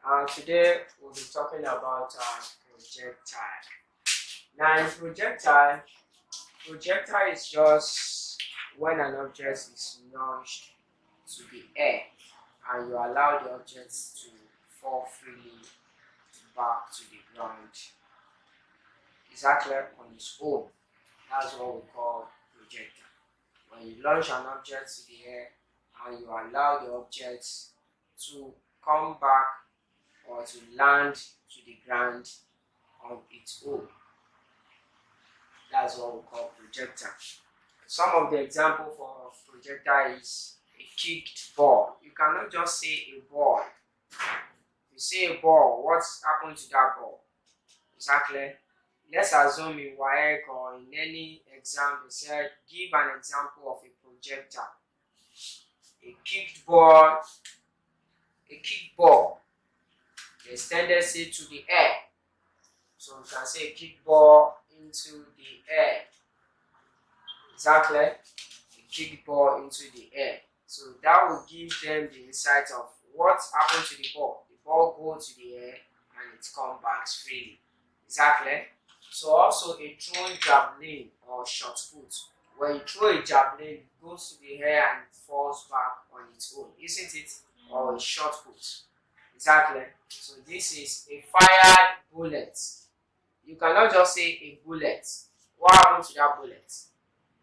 Today we'll be talking about projectile. Now, in projectile is just when an object is launched to the air and you allow the object to fall freely back to the ground exactly on its own. That's what we call projectile. When you launch an object to the air and you allow the object to come back or to land to the ground on its own. That's what we call projectile. Some of the example for projectile is a kicked ball. You cannot just say a ball. You say a ball, what's happened to that ball? Exactly. Let's assume in WAEC or in any exam they said give an example of a projectile. A kicked ball, there's tendency to the air. So you can say a kick ball into the air. Exactly. A kick ball into the air. So that will give them the insight of what happened to the ball. The ball goes to the air and it comes back freely. Exactly. So also a thrown javelin or shot put. When you throw a javelin, it goes to the air and it falls back on its own, isn't it? Or a shot put. Exactly. So this is a fired bullet. You cannot just say a bullet. What happened to that bullet?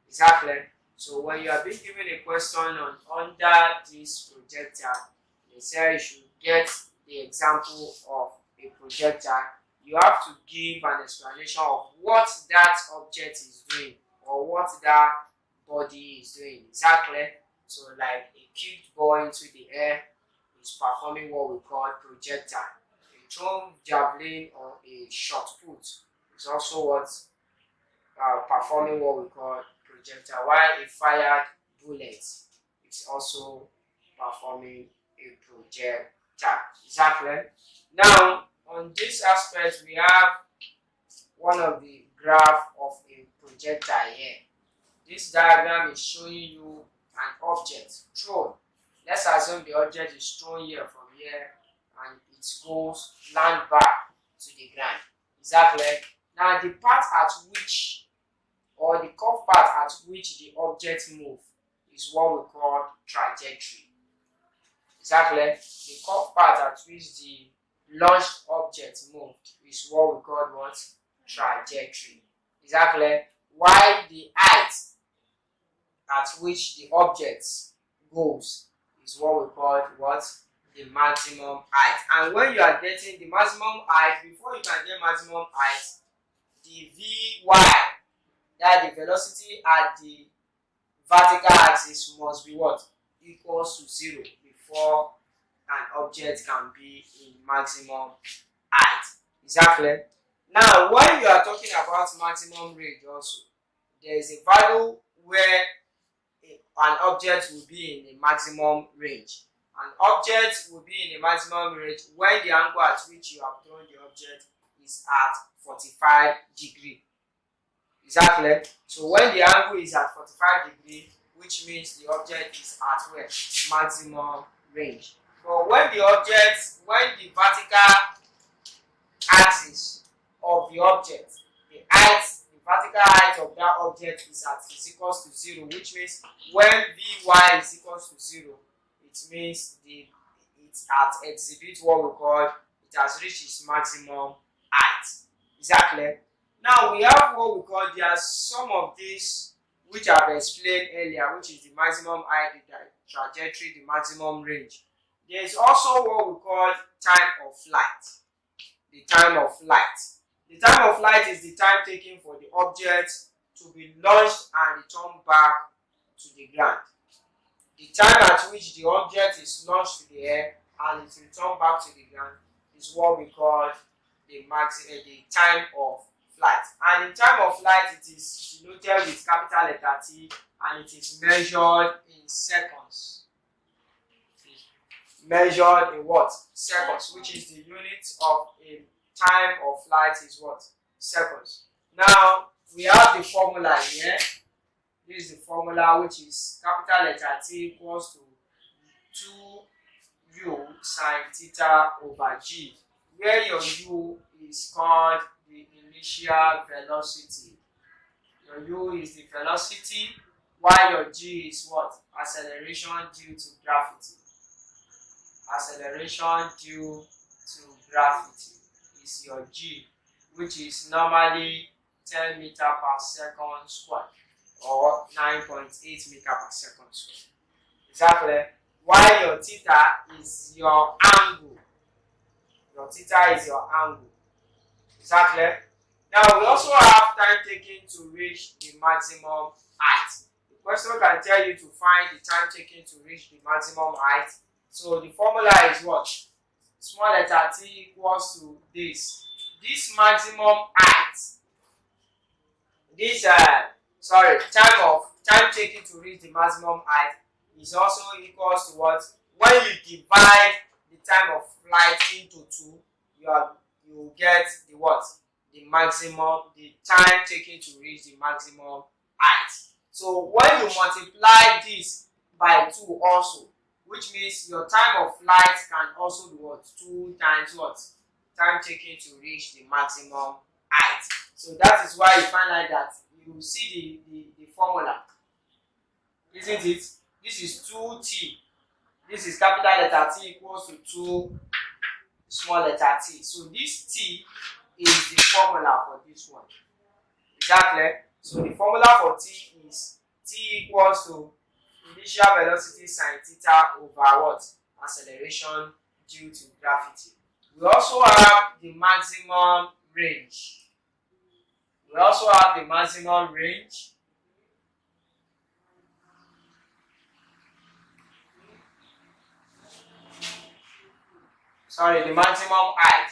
Exactly. So when you are being given a question on under this projectile, they say you should get the example of a projectile. You have to give an explanation of what that object is doing or what that body is doing. Exactly. So like a kicked ball into the air is performing what we call projectile. A thrown javelin or a shot put is also what performing what we call projectile, while a fired bullet is also performing a projectile. Exactly. Now, on this aspect, we have one of the graph of a projectile here. This diagram is showing you an object thrown. Let's assume the object is thrown here from here and it goes land back to the ground. Exactly. Now the part at which or the curved part at which the object moves is what we call trajectory. Exactly. The curved part at which the launched object moved is what we call what? Trajectory. Exactly. While the height at which the object goes is what we call what? The maximum height. And when you are getting the maximum height, before you can get maximum height, the Vy, that the velocity at the vertical axis must be what? Equals to 0 before an object can be in maximum height. Exactly. Now, when you are talking about maximum range also, there is a value where an object will be in a maximum range. An object will be in a maximum range when the angle at which you have thrown the object is at 45 degrees. Exactly. So when the angle is at 45 degrees, which means the object is at where? Maximum range. But when the vertical axis of the object, the vertical height of that object is equals to 0, which means when Vy is equals to 0, it means it's at exhibit what we call it has reached its maximum height. Exactly. Now we have what we call, there are some of these which I've explained earlier, which is the maximum height, the trajectory, the maximum range. There is also what we call time of flight. The time of flight. The time of flight is the time taken for the object to be launched and returned back to the ground. The time at which the object is launched to the air and it returned back to the ground is what we call the time of flight. And in time of flight, it is denoted with capital letter T and it is measured in seconds. Measured in what? Seconds, which is the unit of a time of flight is what? Seconds. Now we have the formula here. This is the formula, which is capital letter T equals to u sine theta over g, where your u is called the initial velocity. Your u is the velocity, while your g is what? Acceleration due to gravity. Acceleration due to gravity is your g, which is normally 10 meter per second squared or 9.8 meter per second squared. Exactly. While your theta is your angle. Your theta is your angle. Exactly. Now we also have time taken to reach the maximum height. The question can tell you to find the time taken to reach the maximum height. So the formula is what? Small letter t equals to this. This maximum height, this time taken to reach the maximum height is also equals to what? When you divide the time of flight into 2, you get the what? The maximum, the time taken to reach the maximum height. So when you multiply this by 2 also, which means your time of flight can also be what? 2 times what? Time taken to reach the maximum height. So that is why you find out that you see the formula, isn't it? This is 2t. This is capital letter T equals to 2 small letter t. So this t is the formula for this one. Exactly. So the formula for t is t equals to initial velocity sine theta over what? Acceleration due to gravity. We also have the maximum range. We also have the maximum range. Sorry, the maximum height.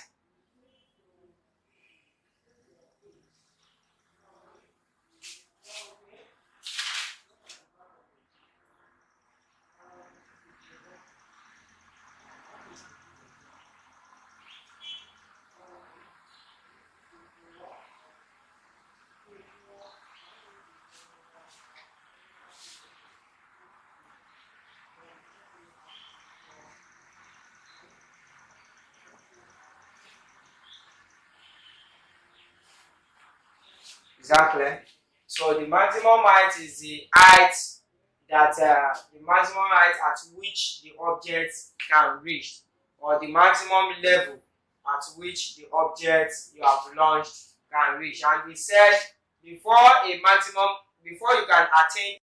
Exactly. So the maximum height is the height that the maximum height at which the object can reach, or the maximum level at which the object you have launched can reach. And we said before you can attain